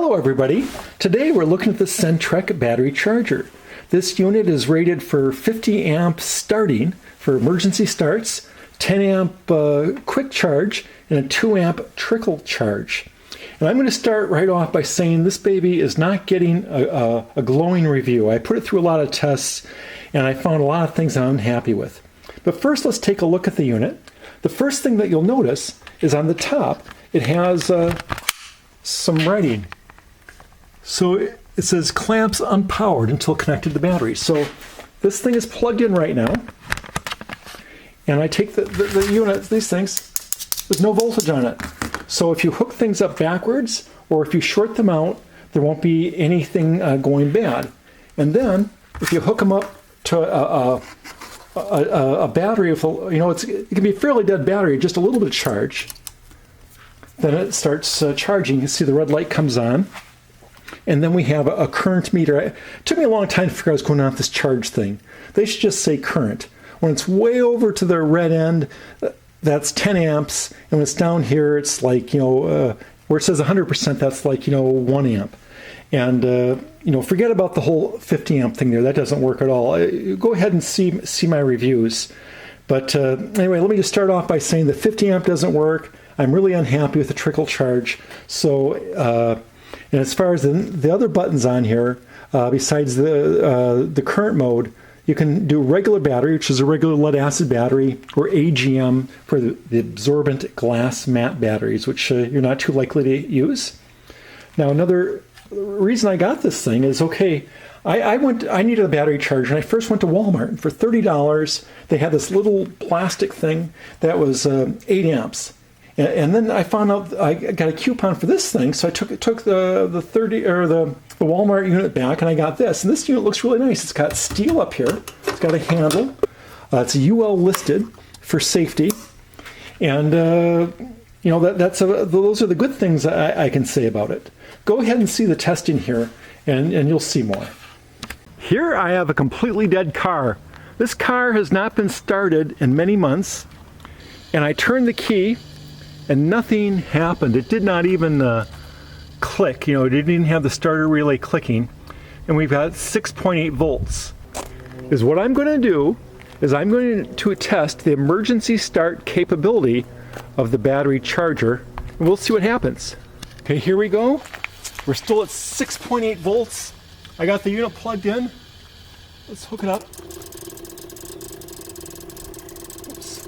Hello everybody! Today we're looking at the Cen-tech battery charger. This unit is rated for 50 amp starting for emergency starts, 10 amp quick charge, and a 2 amp trickle charge. And I'm going to start right off by saying this baby is not getting a glowing review. I put it through a lot of tests and I found a lot of things I'm unhappy with. But first let's take a look at the unit. The first thing that you'll notice is on the top it has some writing. So it says clamps unpowered until connected to the battery. So this thing is plugged in right now. And I take the unit, these things, there's no voltage on it. So if you hook things up backwards or if you short them out, there won't be anything going bad. And then if you hook them up to a battery, it can be a fairly dead battery, just a little bit of charge. Then it starts charging. You see the red light comes on. And then we have a current meter. It took me a long time to figure out what's going on with this charge thing. They should just say current. When it's way over to the red end, that's 10 amps. And when it's down here, it's like, where it says 100%, that's like, 1 amp. And, forget about the whole 50 amp thing there. That doesn't work at all. Go ahead and see my reviews. But anyway, let me just start off by saying the 50 amp doesn't work. I'm really unhappy with the trickle charge. So, and as far as the other buttons on here, besides the current mode, you can do regular battery, which is a regular lead acid battery, or AGM for the absorbent glass matte batteries, which you're not too likely to use. Now, another reason I got this thing is, okay, I needed a battery charger, and I first went to Walmart, and for $30, they had this little plastic thing that was 8 amps. And then I found out I got a coupon for this thing, so I took the Walmart unit back, and I got this. And this unit looks really nice. It's got steel up here. It's got a handle. It's UL listed for safety, and those are the good things I can say about it. Go ahead and see the testing here, and you'll see more. Here I have a completely dead car. This car has not been started in many months, and I turned the key. And nothing happened. It did not even click. It didn't even have the starter relay clicking. And we've got 6.8 volts. Is what I'm going to do is I'm going to test the emergency start capability of the battery charger. And we'll see what happens. Okay, here we go. We're still at 6.8 volts. I got the unit plugged in. Let's hook it up. Oops.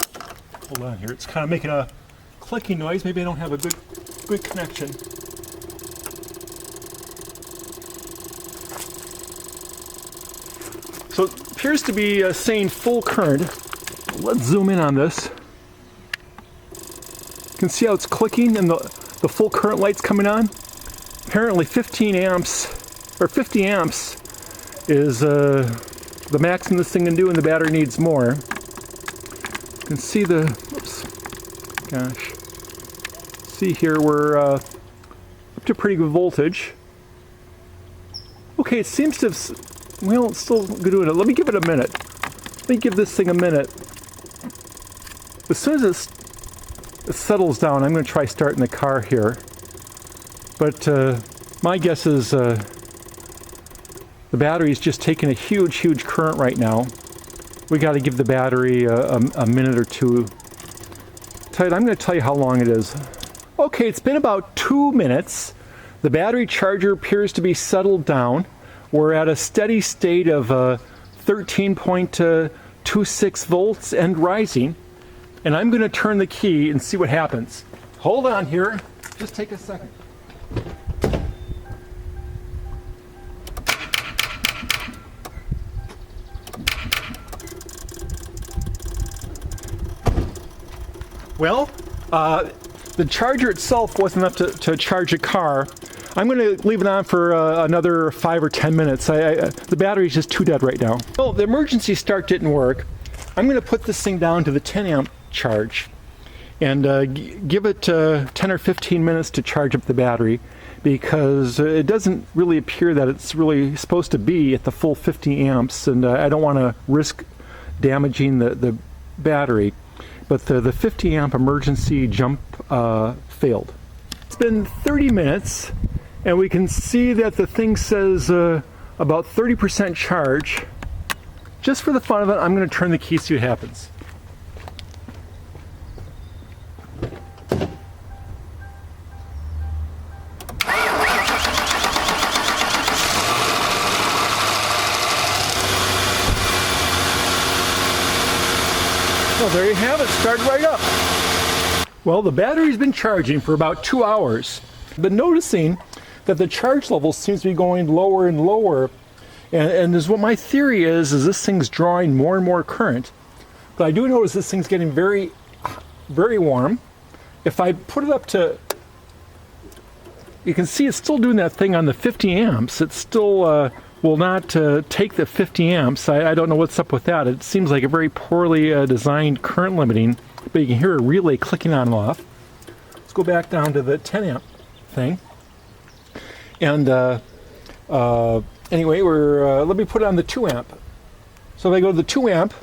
Hold on here. It's kind of making a clicking noise. Maybe I don't have a good connection. So it appears to be saying full current. Let's zoom in on this. You can see how it's clicking and the full current light's coming on. Apparently 15 amps or 50 amps is the maximum this thing can do, and the battery needs more. You can see see here we're up to pretty good voltage. Okay, it seems to have, it's still doing it. Let me give it a minute. Let me give this thing a minute. As soon as it settles down, I'm going to try starting the car here. But my guess is the battery's just taking a huge current right now. We got to give the battery a minute or two. I'm going to tell you how long it is. Okay, it's been about 2 minutes. The battery charger appears to be settled down. We're at a steady state of 13.26 volts and rising. And I'm going to turn the key and see what happens. Hold on here. Just take a second. Well, the charger itself wasn't enough to charge a car. I'm going to leave it on for another 5 or 10 minutes. The battery's just too dead right now. Well, the emergency start didn't work. I'm going to put this thing down to the 10 amp charge and give it 10 or 15 minutes to charge up the battery, because it doesn't really appear that it's really supposed to be at the full 50 amps, and I don't want to risk damaging the battery. But the 50 amp emergency jump failed. It's been 30 minutes And we can see that the thing says about 30% charge. Just for the fun of it, I'm going to turn the key, see what happens. Well, there you have it, started right up. Well, the battery's been charging for about 2 hours. I've been noticing that the charge level seems to be going lower and lower. And is what my theory is this thing's drawing more and more current. But I do notice this thing's getting very, very warm. If I put it up to, you can see it's still doing that thing on the 50 amps. It still will not take the 50 amps. I don't know what's up with that. It seems like a very poorly designed current limiting, but you can hear a relay clicking on and off. Let's go back down to the 10 amp thing. And anyway, let me put it on the 2 amp. So if I go to the 2 amp,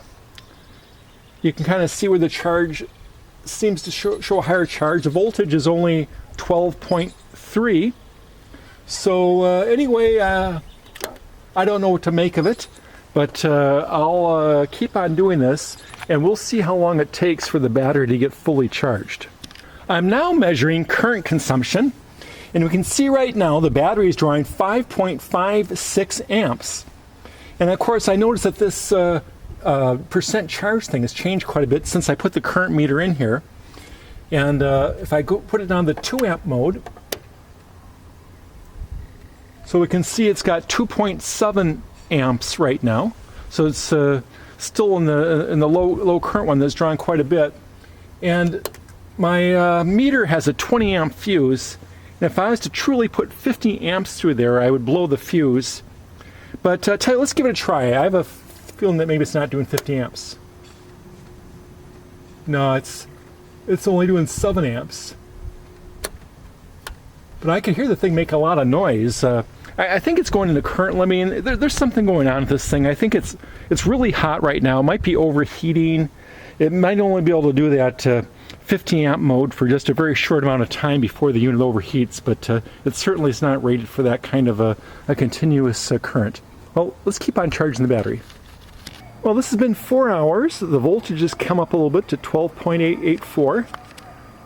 you can kind of see where the charge seems to show a higher charge. The voltage is only 12.3. So anyway, I don't know what to make of it, but I'll keep on doing this, and we'll see how long it takes for the battery to get fully charged. I'm now measuring current consumption, and we can see right now the battery is drawing 5.56 amps. And of course, I noticed that this percent charge thing has changed quite a bit since I put the current meter in here. And if I go put it on the 2 amp mode, so we can see it's got 2.7 amps right now. So it's still in the low current one that's drawing quite a bit. And my meter has a 20 amp fuse. And if I was to truly put 50 amps through there, I would blow the fuse. But tell you, let's give it a try. I have a feeling that maybe it's not doing 50 amps. No, it's only doing 7 amps. But I can hear the thing make a lot of noise. I think it's going into current limiting. There's something going on with this thing. I think it's really hot right now. It might be overheating. It might only be able to do that 50 amp mode for just a very short amount of time before the unit overheats, but it certainly is not rated for that kind of a continuous current. Well, let's keep on charging the battery. Well, this has been 4 hours. The voltage has come up a little bit to 12.884.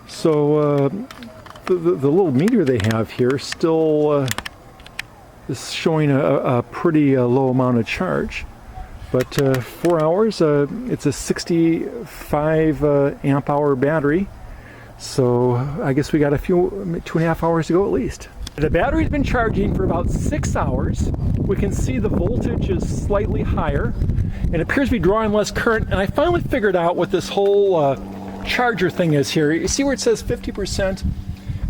So the little meter they have here still is showing a pretty low amount of charge. But 4 hours, it's a 65 amp hour battery. So I guess we got 2.5 hours to go at least. The battery's been charging for about 6 hours. We can see the voltage is slightly higher and it appears to be drawing less current. And I finally figured out what this whole charger thing is here. You see where it says 50%?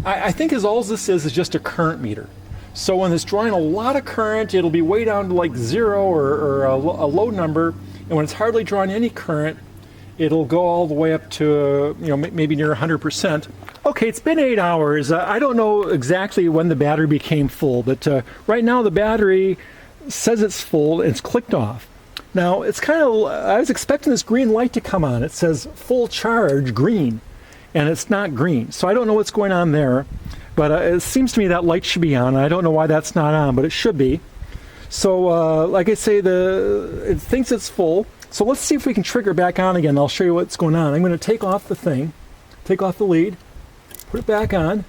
I think all this is just a current meter. So when it's drawing a lot of current, it'll be way down to like 0 or a low number. And when it's hardly drawing any current, it'll go all the way up to maybe near 100%. Okay, it's been 8 hours. I don't know exactly when the battery became full, but right now the battery says it's full and it's clicked off. Now it's kind of, I was expecting this green light to come on. It says full charge green, and it's not green. So I don't know what's going on there. But it seems to me that light should be on. I don't know why that's not on, but it should be. So like I say, it thinks it's full. So let's see if we can trigger back on again. I'll show you what's going on. I'm going to take off the thing, take off the lead, put it back on.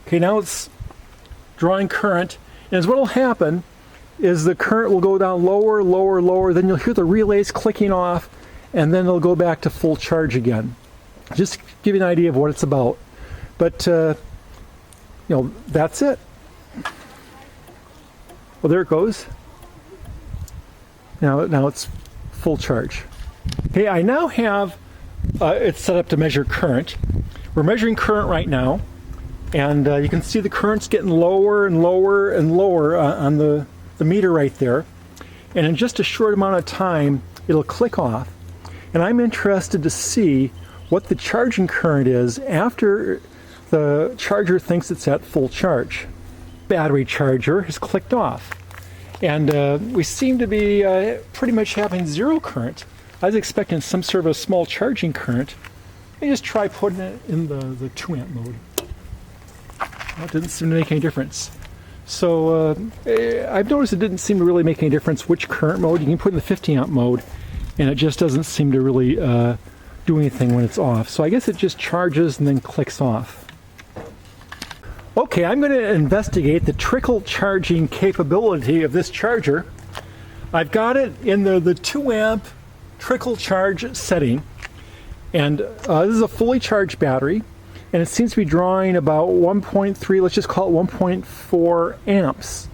Okay, now it's drawing current. And what will happen is the current will go down lower, lower, lower. Then you'll hear the relays clicking off, and then it'll go back to full charge again. Just to give you an idea of what it's about. But that's it. Well, there it goes. Now it's full charge. Okay, I now have it set up to measure current. We're measuring current right now, and you can see the current's getting lower and lower and lower on the meter right there. And in just a short amount of time, it'll click off. And I'm interested to see what the charging current is after the charger thinks it's at full charge. Battery charger has clicked off. And we seem to be pretty much having 0 current. I was expecting some sort of a small charging current. I just try putting it in the 2 amp mode. That didn't seem to make any difference. So I've noticed it didn't seem to really make any difference which current mode. You can put in the 50 amp mode, and it just doesn't seem to really do anything when it's off. So I guess it just charges and then clicks off. Okay, I'm going to investigate the trickle charging capability of this charger. I've got it in the 2 amp trickle charge setting, and this is a fully charged battery, and it seems to be drawing about 1.3, let's just call it 1.4 amps.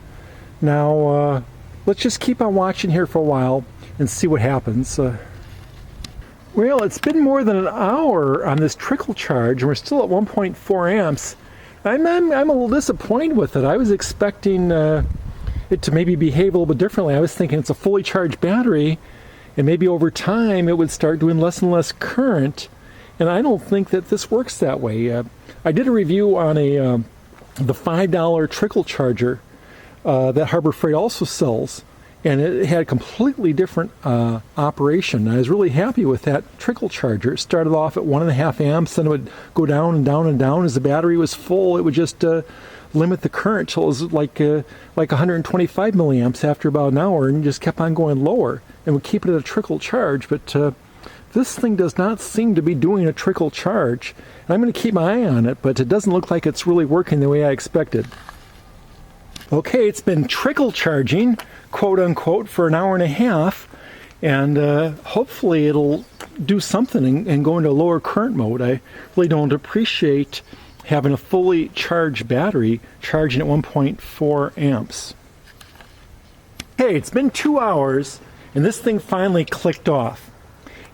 Now let's just keep on watching here for a while and see what happens. Well, it's been more than an hour on this trickle charge, and we're still at 1.4 amps. I'm a little disappointed with it. I was expecting it to maybe behave a little bit differently. I was thinking it's a fully charged battery, and maybe over time it would start doing less and less current. And I don't think that this works that way. I did a review on the $5 trickle charger that Harbor Freight also sells, and it had a completely different operation. I was really happy with that trickle charger. It started off at 1.5 amps, then it would go down and down and down. As the battery was full, it would just limit the current till it was like 125 milliamps after about an hour, and just kept on going lower, and would keep it at a trickle charge. But this thing does not seem to be doing a trickle charge. And I'm going to keep my eye on it, but it doesn't look like it's really working the way I expected. Okay, it's been trickle charging, quote unquote, for an hour and a half, and hopefully it'll do something and go into a lower current mode. I really don't appreciate having a fully charged battery charging at 1.4 amps. Okay, it's been 2 hours, and this thing finally clicked off.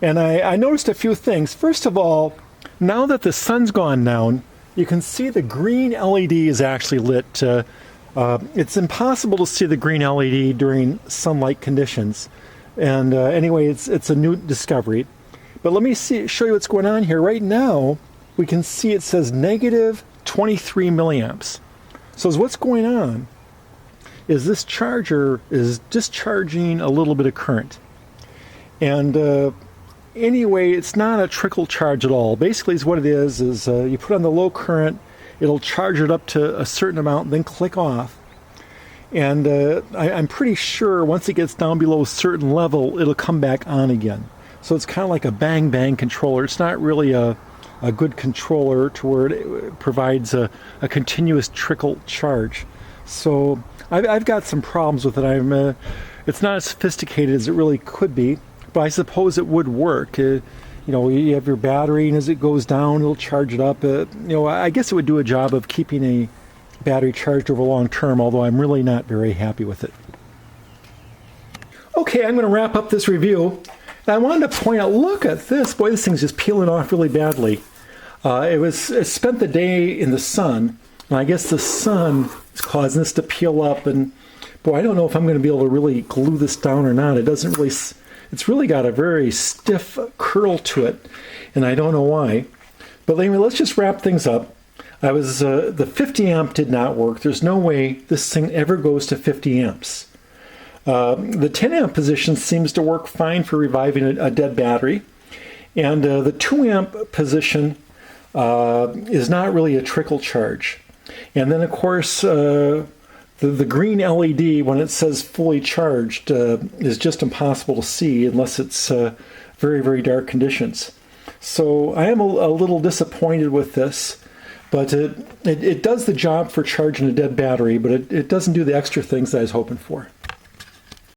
And I noticed a few things. First of all, now that the sun's gone down, you can see the green LED is actually lit. It's impossible to see the green LED during sunlight conditions. And anyway, it's a new discovery. But let me show you what's going on here. Right now, we can see it says negative 23 milliamps. So what's going on is this charger is discharging a little bit of current. And anyway, it's not a trickle charge at all. Basically, what it is you put on the low current, it'll charge it up to a certain amount, then click off. And I'm pretty sure once it gets down below a certain level, it'll come back on again. So it's kind of like a bang-bang controller. It's not really a good controller to where it provides a continuous trickle charge. So I've got some problems with it. It's not as sophisticated as it really could be, but I suppose it would work. You have your battery, and as it goes down, it'll charge it up. I guess it would do a job of keeping a battery charged over long term, although I'm really not very happy with it. Okay, I'm going to wrap up this review. And I wanted to point out, look at this. Boy, this thing's just peeling off really badly. It spent the day in the sun, and I guess the sun is causing this to peel up. And boy, I don't know if I'm going to be able to really glue this down or not. It's really got a very stiff curl to it, and I don't know why. But anyway, let's just wrap things up. The 50 amp did not work. There's no way this thing ever goes to 50 amps. The 10 amp position seems to work fine for reviving a dead battery. And the 2 amp position is not really a trickle charge. And then, of course, the green LED, when it says fully charged, is just impossible to see unless it's very, very dark conditions. So I am a little disappointed with this. But it does the job for charging a dead battery, but it doesn't do the extra things that I was hoping for.